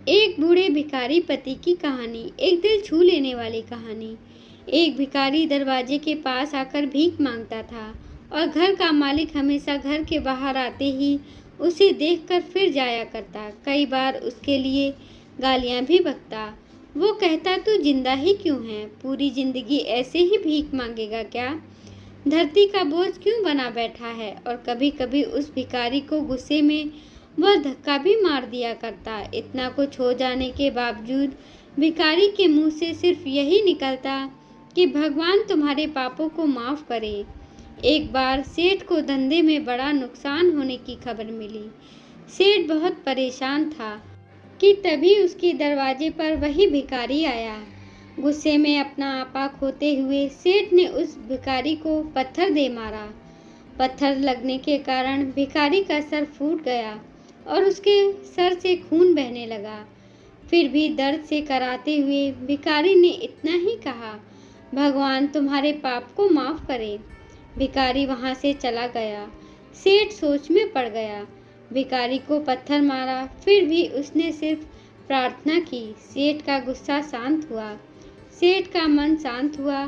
एक बूढ़े भिखारी पति की कहानी। एक दिल छू लेने वाली कहानी। एक भिखारी दरवाजे के पास आकर भीख मांगता था और घर का मालिक हमेशा घर के बाहर आते ही उसे देखकर फिर जाया करता। कई बार उसके लिए गालियां भी बकता। वो कहता, तू जिंदा ही क्यों है? पूरी जिंदगी ऐसे ही भीख मांगेगा क्या? धरती का बोझ क्यों बना बैठा है? और कभी कभी उस भिखारी को गुस्से में वह धक्का भी मार दिया करता। इतना कुछ हो जाने के बावजूद भिखारी के मुंह से सिर्फ यही निकलता कि भगवान तुम्हारे पापों को माफ करे। एक बार सेठ को धंधे में बड़ा नुकसान होने की खबर मिली। सेठ बहुत परेशान था कि तभी उसके दरवाजे पर वही भिखारी आया। गुस्से में अपना आपा खोते हुए सेठ ने उस भिखारी को पत्थर दे मारा। पत्थर लगने के कारण भिखारी का सर फूट गया और उसके सर से खून बहने लगा। फिर भी दर्द से कराते हुए भिखारी ने इतना ही कहा, भगवान तुम्हारे पाप को माफ करे। भिखारी वहां से चला गया। सेठ सोच में पड़ गया। भिखारी को पत्थर मारा, फिर भी उसने सिर्फ प्रार्थना की। सेठ का गुस्सा शांत हुआ। सेठ का मन शांत हुआ।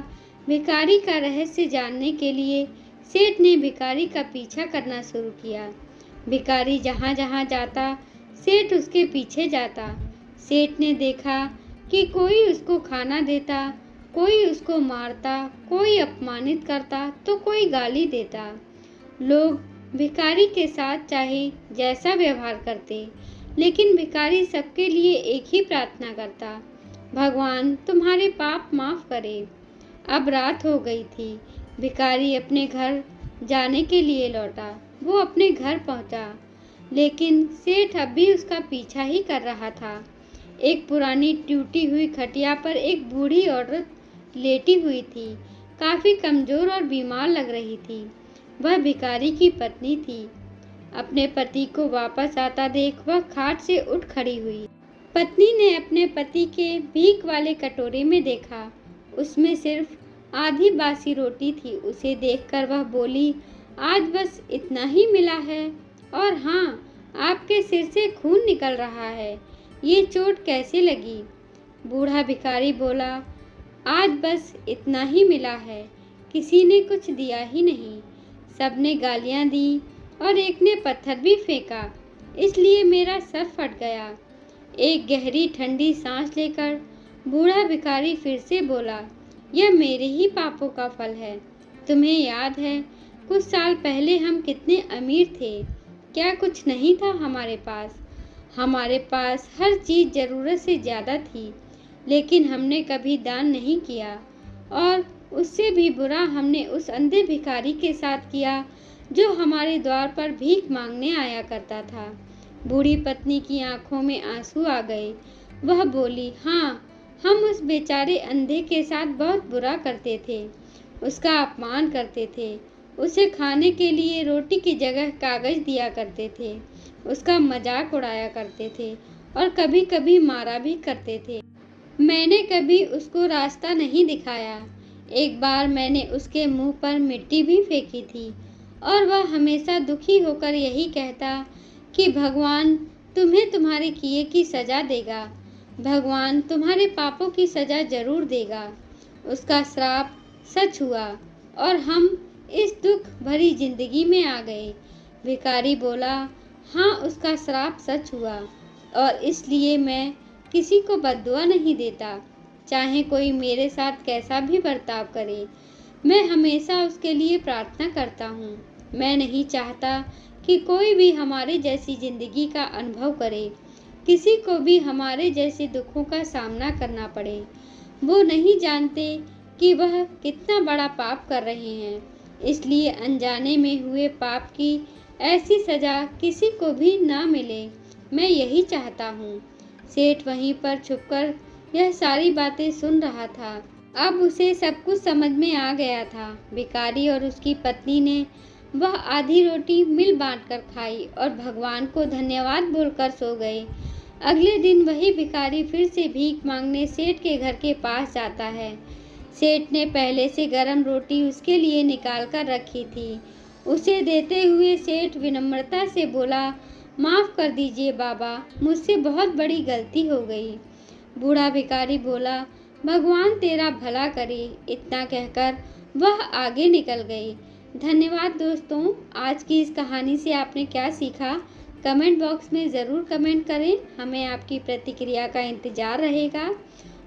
भिखारी का रहस्य जानने के लिए सेठ ने भिखारी का पीछा करना शुरू किया। भिखारी जहाँ जहाँ जाता सेठ उसके पीछे जाता। सेठ ने देखा कि कोई उसको खाना देता, कोई उसको मारता, कोई अपमानित करता तो कोई गाली देता। लोग भिखारी के साथ चाहे जैसा व्यवहार करते, लेकिन भिखारी सबके लिए एक ही प्रार्थना करता, भगवान तुम्हारे पाप माफ करे। अब रात हो गई थी। भिखारी अपने घर जाने के लिए लौटा। वो अपने घर पहुंचा, लेकिन सेठ अब भी उसका पीछा ही कर रहा था। एक पुरानी टूटी हुई खटिया पर एक बूढ़ी औरत लेटी हुई थी। काफी कमजोर और बीमार लग रही थी। वह भिखारी की पत्नी थी। अपने पति को वापस आता देख वह खाट से उठ खड़ी हुई। पत्नी ने अपने पति के भीख वाले कटोरे में देखा। उसमें सिर्फ आधी बासी रोटी थी। उसे देखकर वह बोली, आज बस इतना ही मिला है, और हाँ, आपके सिर से खून निकल रहा है। ये चोट कैसे लगी? बूढ़ा भिखारी बोला, आज बस इतना ही मिला है। किसी ने कुछ दिया ही नहीं। सबने गालियाँ दी और एक ने पत्थर भी फेंका, इसलिए मेरा सर फट गया। एक गहरी ठंडी सांस लेकर बूढ़ा भिखारी फिर से बोला, यह मेरे ही पापों का फल है। तुम्हें याद है कुछ साल पहले हम कितने अमीर थे? क्या कुछ नहीं था हमारे पास? हमारे पास हर चीज़ ज़रूरत से ज़्यादा थी, लेकिन हमने कभी दान नहीं किया। और उससे भी बुरा हमने उस अंधे भिखारी के साथ किया जो हमारे द्वार पर भीख मांगने आया करता था। बूढ़ी पत्नी की आंखों में आंसू आ गए। वह बोली, हाँ, हम उस बेचारे अंधे के साथ बहुत बुरा करते थे। उसका अपमान करते थे। उसे खाने के लिए रोटी की जगह कागज दिया करते थे। उसका मजाक उड़ाया करते थे और कभी कभी मारा भी करते थे। मैंने कभी उसको रास्ता नहीं दिखाया। एक बार मैंने उसके मुंह पर मिट्टी भी फेंकी थी और वह हमेशा दुखी होकर यही कहता कि भगवान तुम्हें तुम्हारे किए की सजा देगा। भगवान तुम्हारे पापों की सजा जरूर देगा। उसका श्राप सच हुआ और हम इस दुख भरी जिंदगी में आ गए। भिखारी बोला, हाँ, उसका श्राप सच हुआ और इसलिए मैं किसी को बद्दुआ नहीं देता, चाहे कोई मेरे साथ कैसा भी बर्ताव करे। मैं हमेशा उसके लिए प्रार्थना करता हूँ। मैं नहीं चाहता कि कोई भी हमारे जैसी जिंदगी का अनुभव करे, किसी को भी हमारे जैसे दुखों का सामना करना पड़े। वो नहीं जानते कि वह कितना बड़ा पाप कर रहे हैं, इसलिए अनजाने में हुए पाप की ऐसी सजा किसी को भी ना मिले। मैं यही चाहता हूँ। सेठ वहीं पर छुपकर यह सारी बातें सुन रहा था। अब उसे सब कुछ समझ में आ गया था। भिखारी और उसकी पत्नी ने वह आधी रोटी मिल बांटकर खाई और भगवान को धन्यवाद बोलकर सो गए। अगले दिन वही भिखारी फिर से भीख मांगने सेठ के घर के पास जाता है। सेठ ने पहले से गरम रोटी उसके लिए निकाल कर रखी थी। उसे देते हुए सेठ विनम्रता से बोला, माफ़ कर दीजिए बाबा, मुझसे बहुत बड़ी गलती हो गई। बूढ़ा भिखारी बोला, भगवान तेरा भला करे। इतना कहकर वह आगे निकल गई। धन्यवाद दोस्तों। आज की इस कहानी से आपने क्या सीखा? कमेंट बॉक्स में ज़रूर कमेंट करें। हमें आपकी प्रतिक्रिया का इंतज़ार रहेगा।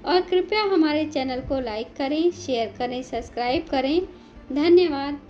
और कृपया हमारे चैनल को लाइक करें, शेयर करें, सब्सक्राइब करें। धन्यवाद।